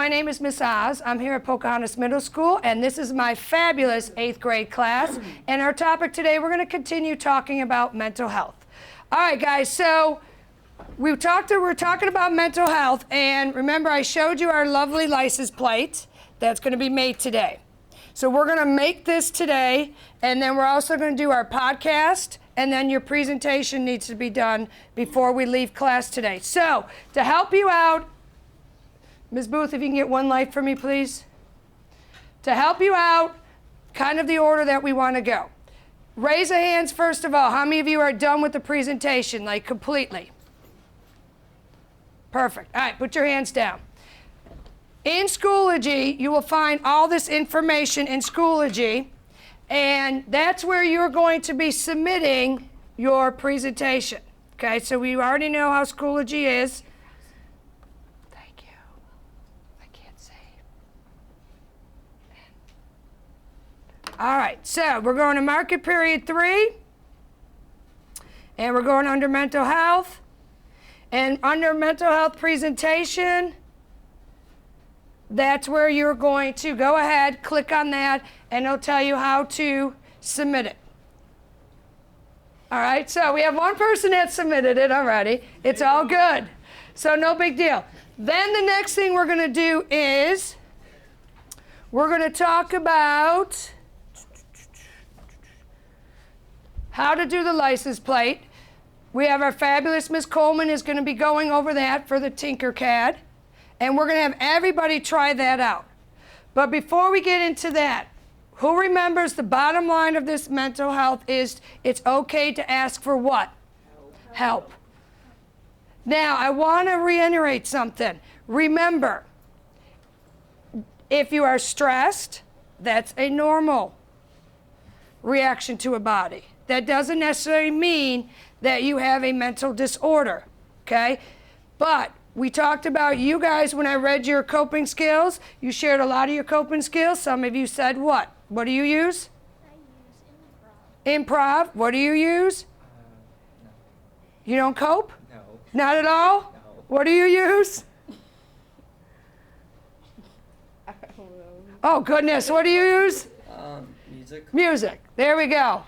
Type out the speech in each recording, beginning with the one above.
my name is Miss Oz. I'm here at Pocahontas Middle School, and this is my fabulous 8th grade class. And our topic today, we're going to continue talking about mental health. All right, guys, so we're talking about mental health, and remember I showed you our lovely license plate that's going to be made today. So we're going to make this today, and then we're also going to do our podcast, and then your presentation needs to be done before we leave class today. So to help you out, Ms. Booth, if you can get one light for me, please. To help you out, kind of the order that we want to go. Raise the hands first of all. How many of you are done with the presentation, like completely? Perfect. All right, put your hands down. In Schoology, you will find all this information in Schoology, and that's where you're going to be submitting your presentation. Okay, so we already know how Schoology is. Thank you. I can't see. All right, so we're going to market period 3, and we're going under mental health. And under mental health presentation, that's where you're going to go ahead, click on that, and it'll tell you how to submit it. All right, so we have one person that submitted it already. It's all good. So no big deal. Then the next thing we're going to do is we're going to talk about how to do the license plate. We have our fabulous Miss Coleman is going to be going over that for the Tinkercad. And we're going to have everybody try that out. But before we get into that, who remembers the bottom line of this mental health is it's okay to ask for what? Help. Now, I want to reiterate something. Remember, if you are stressed, that's a normal reaction to a body. That doesn't necessarily mean that you have a mental disorder, okay? But we talked about you guys when I read your coping skills. You shared a lot of your coping skills. Some of you said what? What do you use? I use improv. Improv. What do you use? No. You don't cope? No. Not at all? No. What do you use? I don't know. Oh, goodness. What do you use? Music. Music. There we go.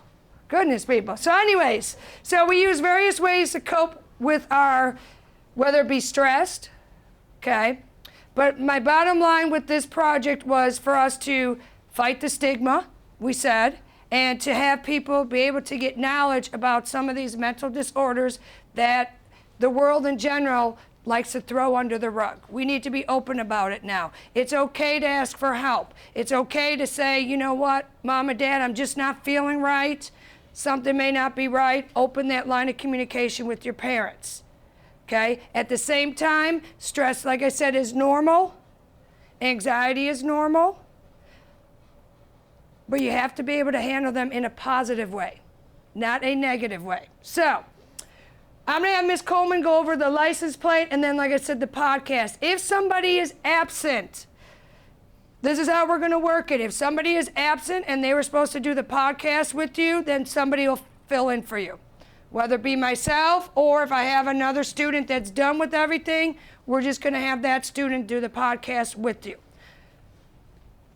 Goodness, people. So anyways, so we use various ways to cope with our, whether it be stressed, okay? But my bottom line with this project was for us to fight the stigma, we said, and to have people be able to get knowledge about some of these mental disorders that the world in general likes to throw under the rug. We need to be open about it now. It's okay to ask for help. It's okay to say, you know what, Mom and Dad, I'm just not feeling right. Something may not be right. Open that line of communication with your parents. Okay? At the same time, stress, like I said, is normal. Anxiety is normal. But you have to be able to handle them in a positive way, not a negative way. So, I'm going to have Ms. Coleman go over the license plate and then, like I said, the podcast. If somebody is absent, this is how we're going to work it. If somebody is absent and they were supposed to do the podcast with you, then somebody will fill in for you. Whether it be myself or if I have another student that's done with everything, we're just going to have that student do the podcast with you.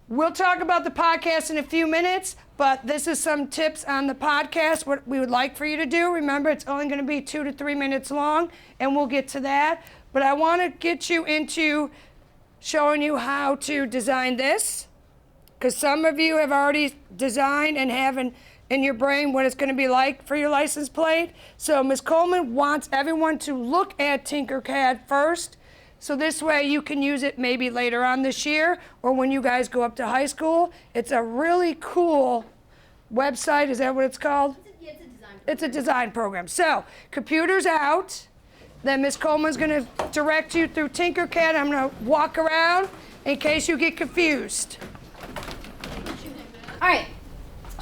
We'll talk about the podcast in a few minutes, but this is some tips on the podcast, what we would like for you to do. Remember, it's only going to be 2 to 3 minutes long, and we'll get to that. But I want to get you into showing you how to design this, because some of you have already designed and have in your brain what it's going to be like for your license plate. So Ms. Coleman wants everyone to look at Tinkercad first, so this way you can use it maybe later on this year or when you guys go up to high school. It's a really cool website. Is that what it's called? Yeah, it's a design program. It's a design program. So computers out. Then Ms. Coleman's going to direct you through Tinkercad. I'm going to walk around in case you get confused. All right.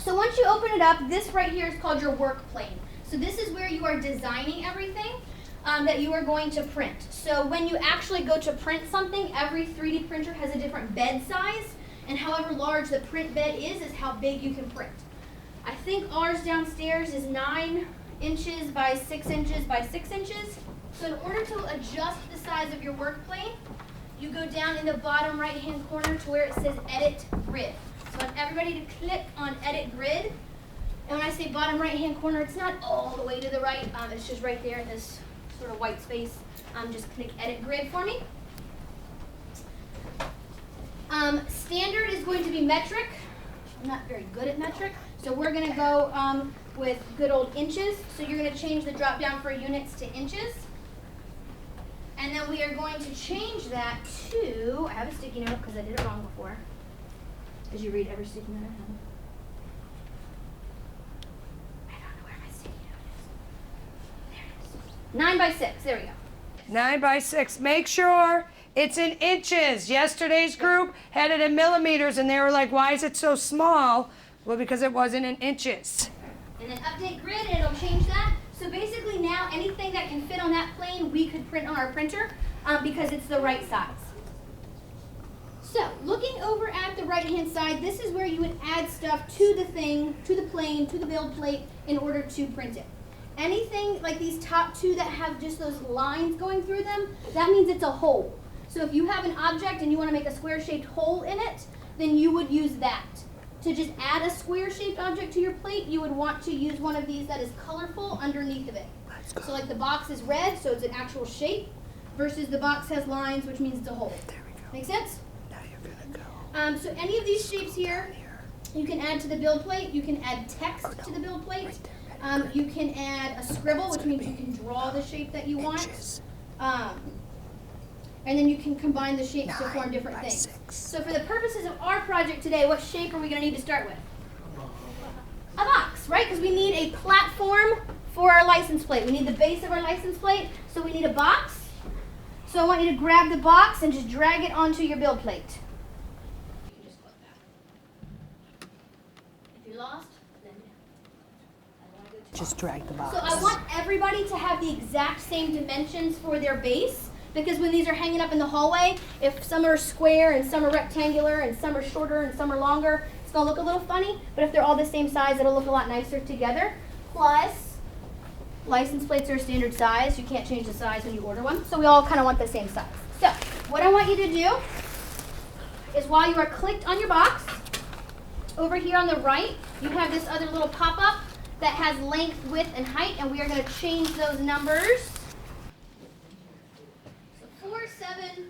So once you open it up, this right here is called your work plane. So this is where you are designing everything that you are going to print. So when you actually go to print something, every 3D printer has a different bed size, and however large the print bed is how big you can print. I think ours downstairs is 9 inches by 6 inches by 6 inches. So in order to adjust the size of your work plane, you go down in the bottom right-hand corner to where it says Edit Grid. So I want everybody to click on Edit Grid. And when I say bottom right-hand corner, it's not all the way to the right. It's just right there in this sort of white space. Just click Edit Grid for me. Standard is going to be metric. I'm not very good at metric, so we're going to go with good old inches. So you're going to change the drop down for units to inches. And then we are going to change that to, I have a sticky note because I did it wrong before. As you read every sticky note I have. I don't know where my sticky note is. There it is. 9 by 6, there we go. 9 by 6. Make sure it's in inches. Yesterday's group had it in millimeters, and they were like, why is it so small? Well, because it wasn't in inches. And then update grid, and it'll change that. So basically now, anything that can fit on that plane, we could print on our printer because it's the right size. So, looking over at the right-hand side, this is where you would add stuff to the thing, to the plane, to the build plate in order to print it. Anything like these top two that have just those lines going through them, that means it's a hole. So if you have an object and you want to make a square-shaped hole in it, then you would use that. To just add a square-shaped object to your plate, you would want to use one of these that is colorful underneath of it. So like the box is red, so it's an actual shape, versus the box has lines, which means it's a hole. There we go. Make sense? Now you're going to go. So any of these shapes here, you can add to the build plate. You can add text to the build plate. You can add a scribble, which means you can draw the shape that you want. And then you can combine the shapes to form different things. So for the purposes of our project today, what shape are we going to need to start with? A box, right? Because we need a platform for our license plate. We need the base of our license plate, so we need a box. So I want you to grab the box and just drag it onto your build plate. If you're lost, then Just drag the box. so I want everybody to have the exact same dimensions for their base, because when these are hanging up in the hallway, if some are square and some are rectangular and some are shorter and some are longer, it's going to look a little funny, but if they're all the same size, it'll look a lot nicer together. Plus, license plates are a standard size. You can't change the size when you order one, so we all kind of want the same size. So what I want you to do is while you are clicked on your box, over here on the right, you have this other little pop-up that has length, width, and height, and we are going to change those numbers. So 47.25.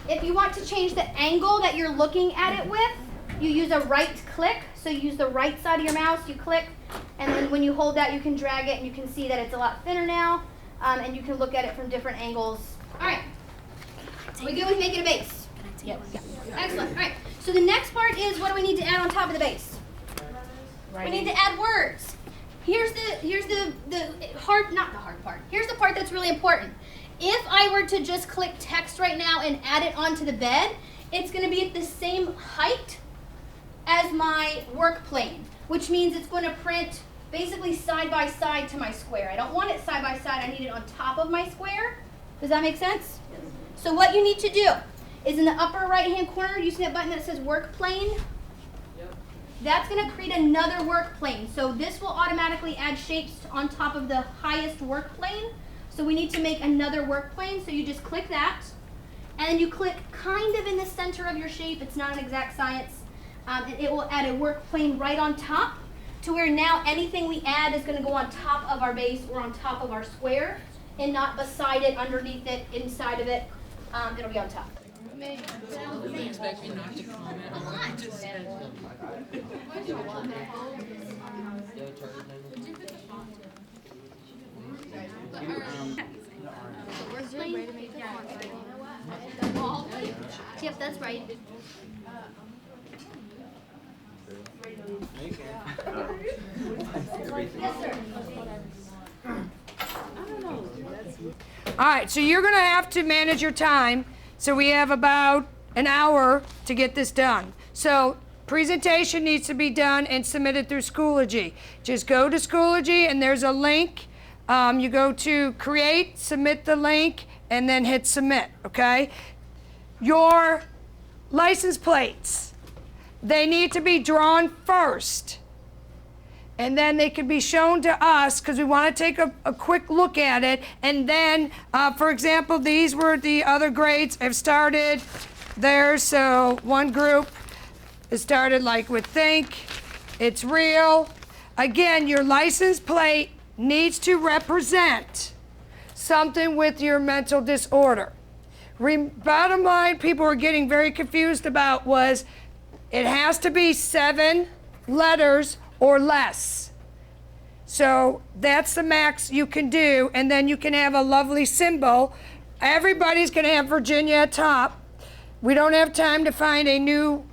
If you want to change the angle that you're looking at it with, you use a right click. So you use the right side of your mouse, you click, and then when you hold that, you can drag it, and you can see that it's a lot thinner now, and you can look at it from different angles. All right. Are we good with making a base? Yep. Excellent. All right. So the next part is, what do we need to add on top of the base? We need to add words. Here's the hard, not the hard part. Here's the part that's really important. If I were to just click text right now and add it onto the bed, it's going to be at the same height as my work plane, which means it's going to print basically side by side to my square. I don't want it side by side. I need it on top of my square. Does that make sense? So what you need to do is in the upper right-hand corner, you see that button that says work plane? Yep. That's going to create another work plane. So this will automatically add shapes on top of the highest work plane. So we need to make another work plane. So you just click that. And then you click kind of in the center of your shape. It's not an exact science. And it will add a work plane right on top, to where now anything we add is going to go on top of our base or on top of our square, and not beside it, underneath it, inside of it. It'll be on top. You expect me not to comment on what you just said? Yep, that's right. Yes, sir. All right, so you're going to have to manage your time. So we have about an hour to get this done. So presentation needs to be done and submitted through Schoology. Just go to Schoology and there's a link. You go to create, submit the link, and then hit submit, okay? Your license plates, they need to be drawn first. and then they can be shown to us because we want to take a quick look at it. And then, for example, these were the other grades have started there. So one group has started like with think, it's real. Again, your license plate needs to represent something with your mental disorder. Bottom line, people were getting very confused about was it has to be 7 letters or less. So that's the max you can do, and then you can have a lovely symbol. Everybody's gonna have Virginia at top. We don't have time to find a new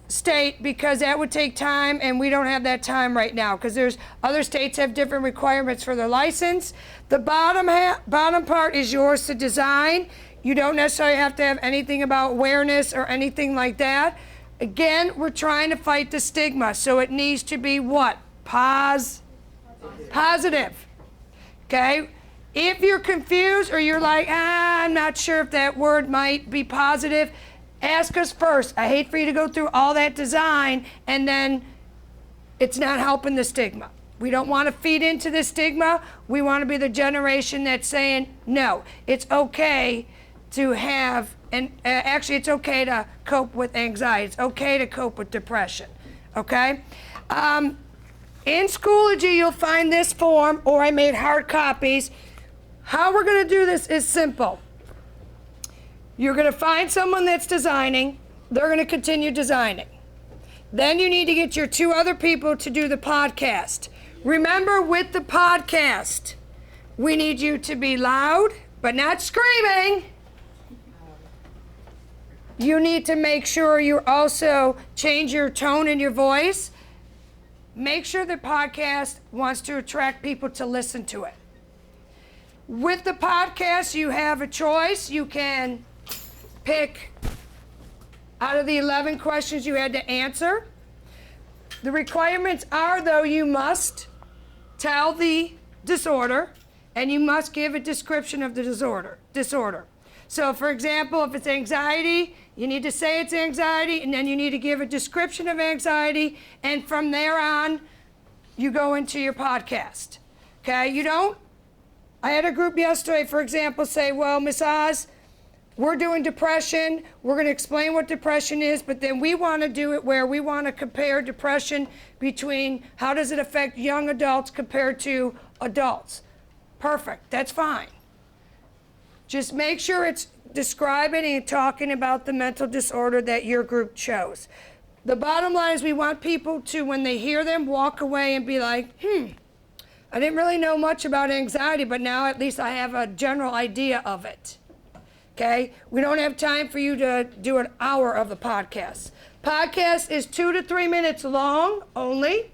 state because that would take time, and we don't have that time right now because there's other states have different requirements for their license. The bottom part is yours to design. You don't necessarily have to have anything about awareness or anything like that. Again, we're trying to fight the stigma, so it needs to be what? Positive. Okay? If you're confused or you're like, I'm not sure if that word might be positive, ask us first. I hate for you to go through all that design and then it's not helping the stigma. We don't want to feed into the stigma. We want to be the generation that's saying, no, it's okay to have, and actually it's okay to cope with anxiety. It's okay to cope with depression, okay? In Schoology, you'll find this form, or I made hard copies. How we're gonna do this is simple. You're gonna find someone that's designing. They're gonna continue designing. Then you need to get your 2 other people to do the podcast. Remember, with the podcast, we need you to be loud, but not screaming. You need to make sure you also change your tone in your voice. Make sure the podcast wants to attract people to listen to it. With the podcast, you have a choice. You can pick out of the 11 questions you had to answer. The requirements are, though, you must tell the disorder and you must give a description of the disorder. So, for example, if it's anxiety, you need to say it's anxiety, and then you need to give a description of anxiety, and from there on, you go into your podcast. Okay? You don't. I had a group yesterday, for example, say, well, Miss Oz, we're doing depression. We're going to explain what depression is, but then we want to do it where we want to compare depression between how does it affect young adults compared to adults. Perfect. That's fine. Just make sure it's describing and talking about the mental disorder that your group chose. The bottom line is we want people to, when they hear them, walk away and be like, I didn't really know much about anxiety, but now at least I have a general idea of it. Okay? We don't have time for you to do an hour of the podcast. Podcast is 2 to 3 minutes long only.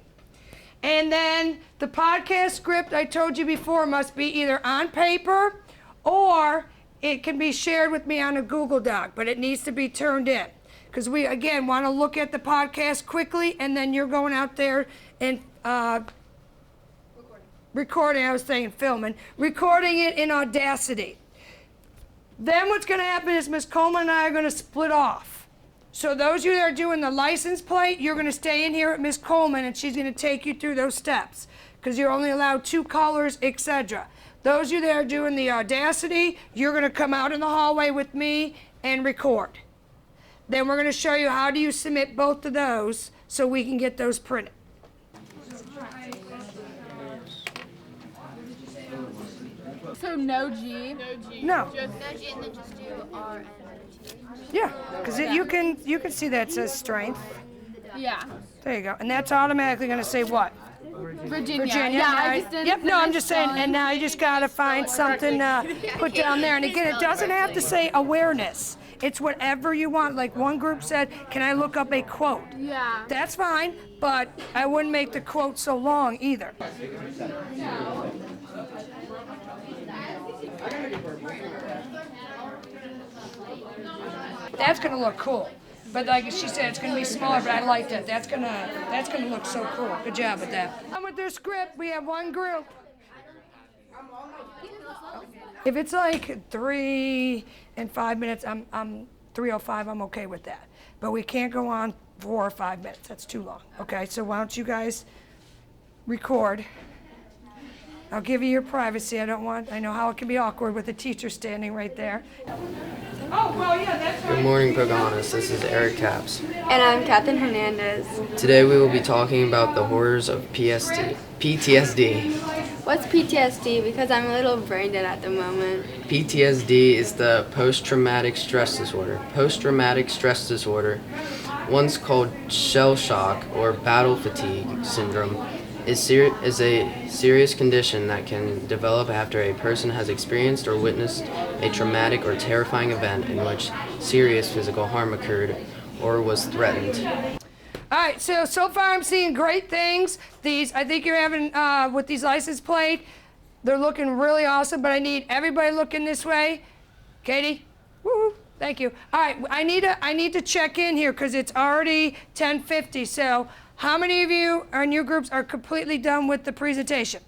And then the podcast script I told you before must be either on paper or it can be shared with me on a Google Doc, but it needs to be turned in. Because we, again, want to look at the podcast quickly, and then you're going out there and recording it in Audacity. Then what's going to happen is Ms. Coleman and I are going to split off. So those of you that are doing the license plate, you're going to stay in here at Ms. Coleman, and she's going to take you through those steps, because you're only allowed 2 colors, etc. Those of you that are doing the Audacity, you're going to come out in the hallway with me and record. Then we're going to show you how do you submit both of those so we can get those printed. So no G? No. No G and then just do R and T. Yeah, because you can see that says strength. Yeah. There you go. And that's automatically going to say what? Virginia. Yeah, Yeah, I just didn't. Yep, no, I'm just saying, and now you just got to find something to put down there. And again, it doesn't have to say awareness. It's whatever you want. Like one group said, can I look up a quote? Yeah. That's fine, but I wouldn't make the quote so long either. That's going to look cool. But like she said, it's going to be smaller, but I like that. That's gonna look so cool. Good job with that. And with their script, we have one group. If it's like 3 and 5 minutes, I'm 3:05, I'm okay with that. But we can't go on 4 or 5 minutes. That's too long. Okay, so why don't you guys record. I'll give you your privacy. I know how it can be awkward with a teacher standing right there. Oh, well, yeah, that's right. Good morning, Pocahontas. This is Eric Capps. And I'm Catherine Hernandez. Today we will be talking about the horrors of PTSD. What's PTSD? Because I'm a little brain dead at the moment. PTSD is the post-traumatic stress disorder. Post-traumatic stress disorder, once called shell shock or battle fatigue syndrome, is a serious condition that can develop after a person has experienced or witnessed a traumatic or terrifying event in which serious physical harm occurred or was threatened. All right, so far I'm seeing great things. I think you're having, with these license plate, they're looking really awesome, but I need everybody looking this way. Katie, woo, thank you. All right, I need to check in here because it's already 10:50, so how many of you in your groups are completely done with the presentation?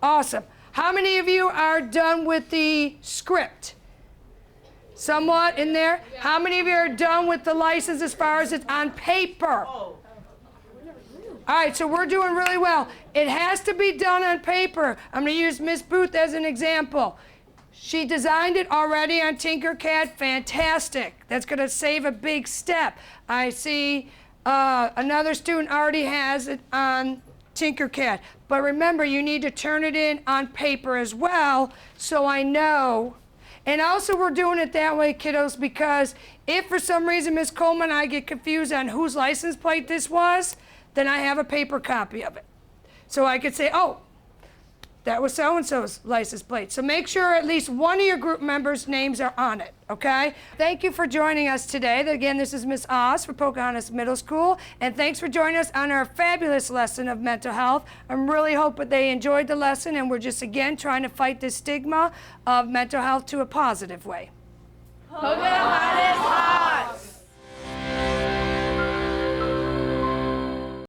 Awesome. How many of you are done with the script? Somewhat in there? How many of you are done with the license as far as it's on paper? All right, so we're doing really well. It has to be done on paper. I'm going to use Miss Booth as an example. She designed it already on Tinkercad. Fantastic. That's going to save a big step. I see another student already has it on Tinkercad. But remember, you need to turn it in on paper as well so I know. And also we're doing it that way, kiddos, because if for some reason, Ms. Coleman, I get confused on whose license plate this was, then I have a paper copy of it. So I could say, oh, that was so-and-so's license plate. So make sure at least one of your group members' names are on it, okay? Thank you for joining us today. Again, this is Miss Oz for Pocahontas Middle School, and thanks for joining us on our fabulous lesson of mental health. I'm really hoping they enjoyed the lesson, and we're just, again, trying to fight the stigma of mental health to a positive way. Pocahontas